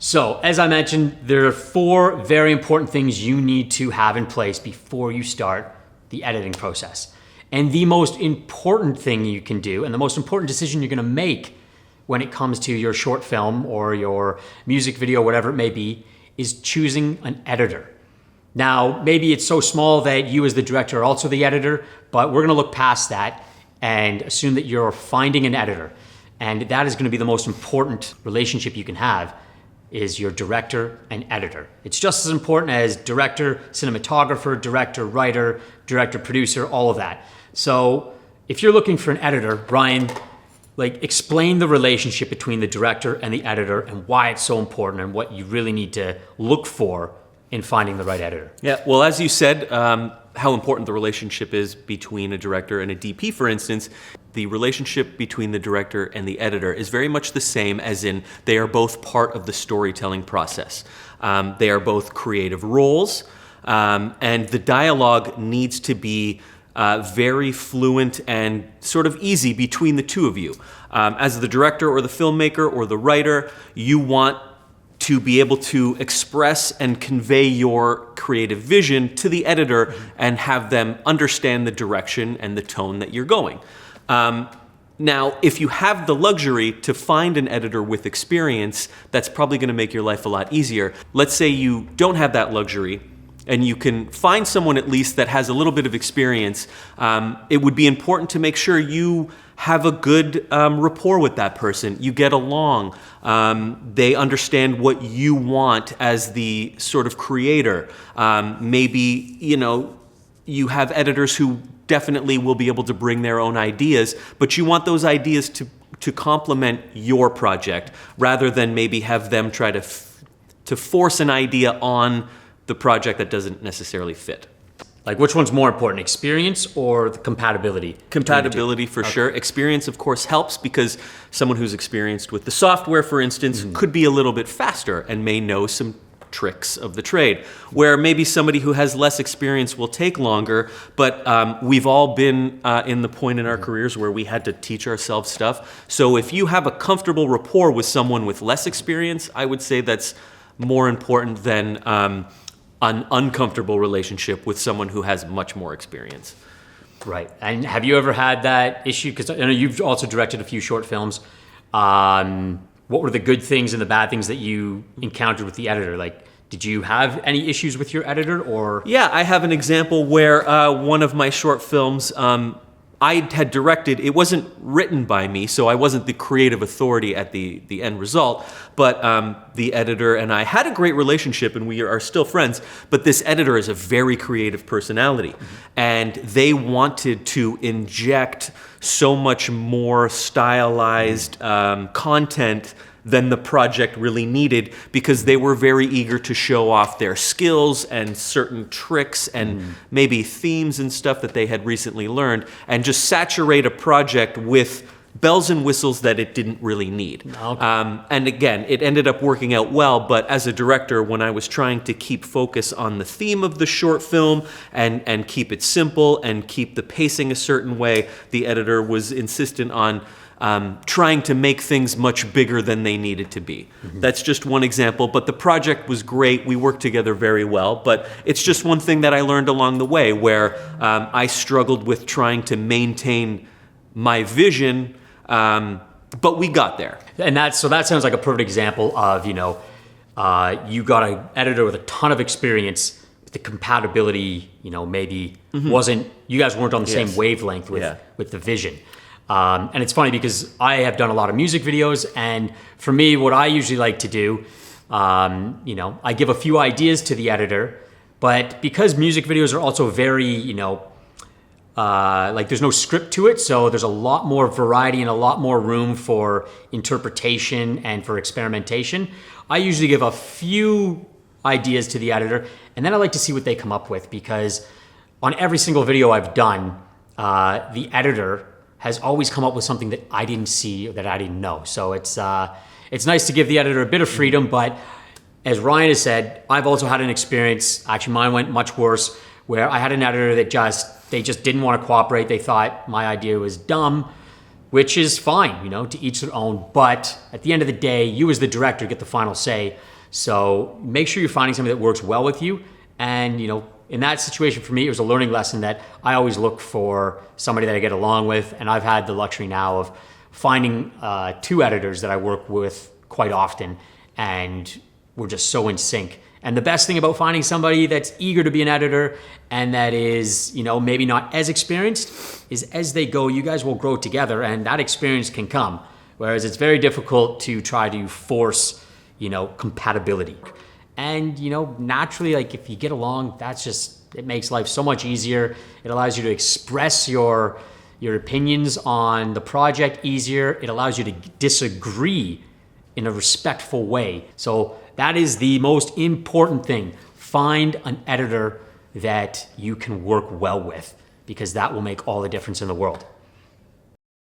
So, as I mentioned, there are 4 very important things you need to have in place before you start the editing process. And the most important thing you can do, and the most important decision you're gonna make when it comes to your short film or your music video, whatever it may be, is choosing an editor. Now, maybe it's so small that you as the director are also the editor, but we're gonna look past that and assume that you're finding an editor. And that is gonna be the most important relationship you can have, is your director and editor. It's just as important as director, cinematographer, director, writer, director, producer, all of that. So if you're looking for an editor, Brian, explain the relationship between the director and the editor and why it's so important and what you really need to look for in finding the right editor. Yeah, well, as you said, how important the relationship is between a director and a DP, for instance. The relationship between the director and the editor is very much the same, as in they are both part of the storytelling process. They are both creative roles, and the dialogue needs to be very fluent and sort of easy between the two of you. As the director or the filmmaker or the writer, you want to be able to express and convey your creative vision to the editor and have them understand the direction and the tone that you're going. Now, if you have the luxury to find an editor with experience, that's probably going to make your life a lot easier. Let's say you don't have that luxury and you can find someone at least that has a little bit of experience. It would be important to make sure you have a good rapport with that person. You get along. They understand what you want as the sort of creator. Maybe, you have editors who definitely will be able to bring their own ideas, but you want those ideas to complement your project rather than maybe have them try to force an idea on the project that doesn't necessarily fit. Which one's more important, experience or the compatibility? Compatibility for sure. Experience, of course, helps because someone who's experienced with the software, for instance, could be a little bit faster and may know some tricks of the trade, where maybe somebody who has less experience will take longer, but we've all been in the point in our careers where we had to teach ourselves stuff. So if you have a comfortable rapport with someone with less experience, I would say that's more important than an uncomfortable relationship with someone who has much more experience. Right. And have you ever had that issue? Because I know you've also directed a few short films. What were the good things and the bad things that you encountered with the editor? Did you have any issues with your editor or? Yeah, I have an example where one of my short films, I had directed. It wasn't written by me, so I wasn't the creative authority at the end result, but the editor and I had a great relationship and we are still friends, but this editor is a very creative personality, and they wanted to inject so much more stylized content than the project really needed, because they were very eager to show off their skills and certain tricks and maybe themes and stuff that they had recently learned, and just saturate a project with bells and whistles that it didn't really need. Okay. And again, it ended up working out well, but as a director, when I was trying to keep focus on the theme of the short film and keep it simple and keep the pacing a certain way, the editor was insistent on trying to make things much bigger than they needed to be. That's just one example, but the project was great. We worked together very well, but it's just one thing that I learned along the way, where I struggled with trying to maintain my vision, but we got there. And that sounds like a perfect example of, you got an editor with a ton of experience, but the compatibility, maybe wasn't, you guys weren't on the same wavelength with the vision. And it's funny because I have done a lot of music videos, and for me, what I usually like to do, I give a few ideas to the editor, but because music videos are also very, there's no script to it, so there's a lot more variety and a lot more room for interpretation and for experimentation. I usually give a few ideas to the editor, and then I like to see what they come up with, because on every single video I've done, the editor has always come up with something that I didn't see or that I didn't know. So it's nice to give the editor a bit of freedom, but as Ryan has said, I've also had an experience, actually mine went much worse, where I had an editor that they just didn't want to cooperate. They thought my idea was dumb, which is fine, to each their own. But at the end of the day, you as the director get the final say. So make sure you're finding somebody that works well with you. And, in that situation for me, it was a learning lesson that I always look for somebody that I get along with. And I've had the luxury now of finding 2 editors that I work with quite often, and we're just so in sync. And the best thing about finding somebody that's eager to be an editor and that is, maybe not as experienced is as they go, you guys will grow together and that experience can come. Whereas it's very difficult to try to force, compatibility. And, naturally, like if you get along, it makes life so much easier. It allows you to express your opinions on the project easier. It allows you to disagree in a respectful way. So that is the most important thing. Find an editor that you can work well with, because that will make all the difference in the world.